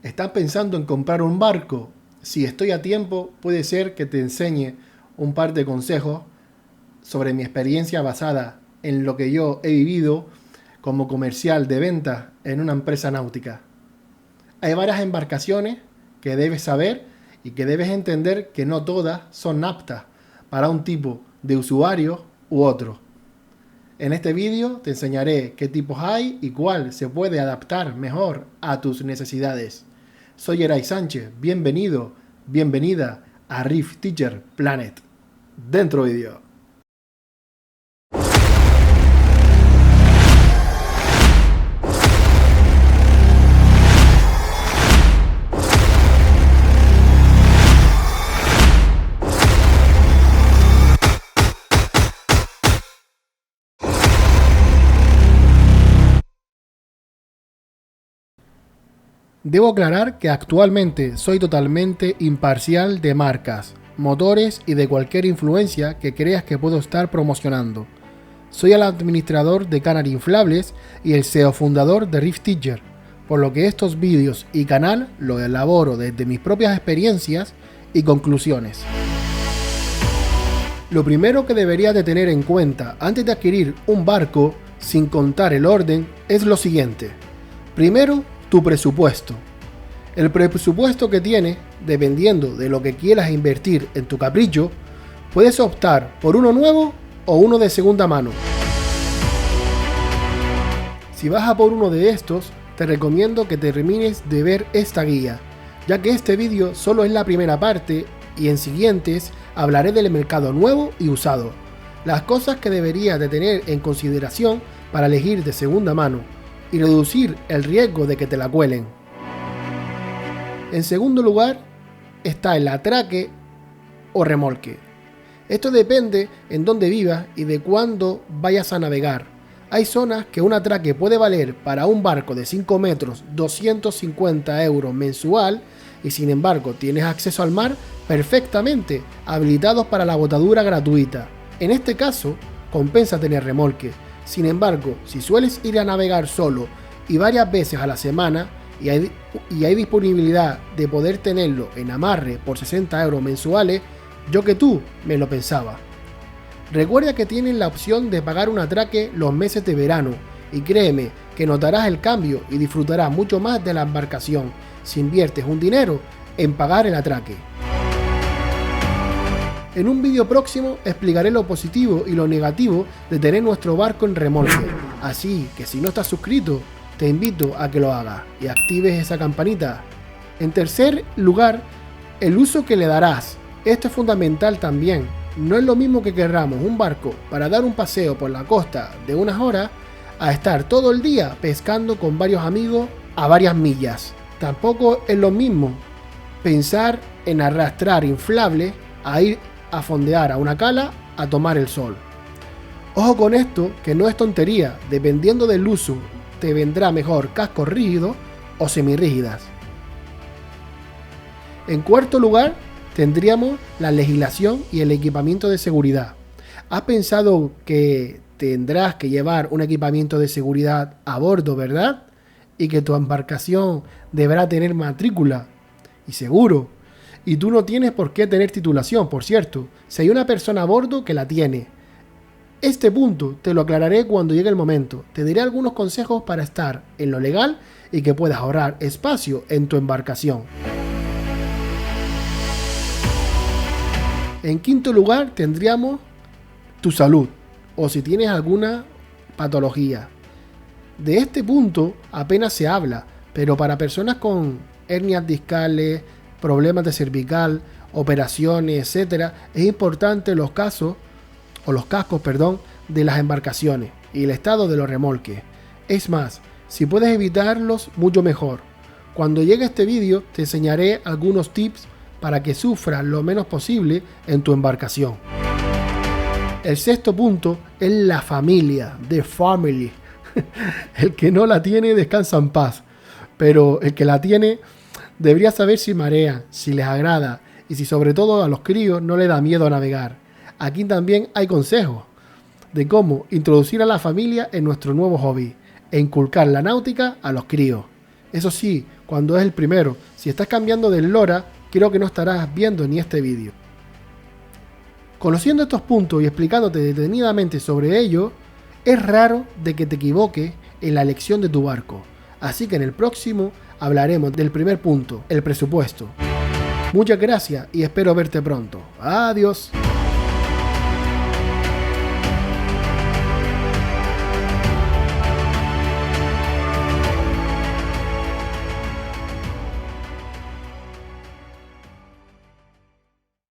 ¿Estás pensando en comprar un barco? Si estoy a tiempo, puede ser que te enseñe un par de consejos sobre mi experiencia basada en lo que yo he vivido como comercial de venta en una empresa náutica. Hay varias embarcaciones que debes saber y que debes entender que no todas son aptas para un tipo de usuario u otro. En este vídeo te enseñaré qué tipos hay y cuál se puede adaptar mejor a tus necesidades. Soy Eray Sánchez, bienvenido, bienvenida a Reef Teacher Planet. Dentro vídeo. Debo aclarar que actualmente soy totalmente imparcial de marcas, motores y de cualquier influencia que creas que puedo estar promocionando. Soy el administrador de Canary Inflables y el CEO fundador de Reef Teacher, por lo que estos vídeos y canal los elaboro desde mis propias experiencias y conclusiones. Lo primero que deberías de tener en cuenta antes de adquirir un barco, sin contar el orden, es lo siguiente. Primero, tu presupuesto. El presupuesto que tienes, dependiendo de lo que quieras invertir en tu capricho, puedes optar por uno nuevo o uno de segunda mano. Si vas a por uno de estos, te recomiendo que termines de ver esta guía, ya que este vídeo solo es la primera parte y en siguientes hablaré del mercado nuevo y usado, las cosas que deberías de tener en consideración para elegir de segunda mano y reducir el riesgo de que te la cuelen. En segundo lugar está el atraque o remolque. Esto depende en dónde vivas y de cuándo vayas a navegar. Hay zonas que un atraque puede valer para un barco de 5 metros 250 € mensual y sin embargo tienes acceso al mar perfectamente habilitados para la botadura gratuita. En este caso compensa tener remolque. Sin embargo, si sueles ir a navegar solo y varias veces a la semana y hay disponibilidad de poder tenerlo en amarre por 60 € mensuales, yo que tú me lo pensaba. Recuerda que tienes la opción de pagar un atraque los meses de verano y créeme que notarás el cambio y disfrutarás mucho más de la embarcación si inviertes un dinero en pagar el atraque. En un vídeo próximo explicaré lo positivo y lo negativo de tener nuestro barco en remolque, así que si no estás suscrito, te invito a que lo hagas y actives esa campanita. En tercer lugar, el uso que le darás. Esto es fundamental también. No es lo mismo que querramos un barco para dar un paseo por la costa de unas horas a estar todo el día pescando con varios amigos a varias millas. Tampoco es lo mismo pensar en arrastrar inflables a ir a fondear a una cala a tomar el sol. Ojo con esto, que no es tontería, dependiendo del uso te vendrá mejor cascos rígidos o semirrígidas. En cuarto lugar tendríamos la legislación y el equipamiento de seguridad. ¿Has pensado que tendrás que llevar un equipamiento de seguridad a bordo, verdad? Y que tu embarcación deberá tener matrícula y seguro. Y tú no tienes por qué tener titulación, por cierto, si hay una persona a bordo que la tiene. Este punto te lo aclararé cuando llegue el momento. Te diré algunos consejos para estar en lo legal y que puedas ahorrar espacio en tu embarcación. En quinto lugar tendríamos tu salud o si tienes alguna patología. De este punto apenas se habla, pero para personas con hernias discales, problemas de cervical, operaciones, etc., es importante los cascos de las embarcaciones y el estado de los remolques. Es más, si puedes evitarlos, mucho mejor. Cuando llegue este vídeo te enseñaré algunos tips para que sufras lo menos posible en tu embarcación. El sexto punto es la familia, the family. El que no la tiene descansa en paz, pero el que la tiene debería saber si marea, si les agrada y si sobre todo a los críos no les da miedo a navegar. Aquí también hay consejos de cómo introducir a la familia en nuestro nuevo hobby e inculcar la náutica a los críos. Eso sí, cuando es el primero. Si estás cambiando del LoRa, creo que no estarás viendo ni este vídeo. Conociendo estos puntos y explicándote detenidamente sobre ello, es raro de que te equivoques en la elección de tu barco. Así que en el próximo hablaremos del primer punto, el presupuesto. Muchas gracias y espero verte pronto. Adiós.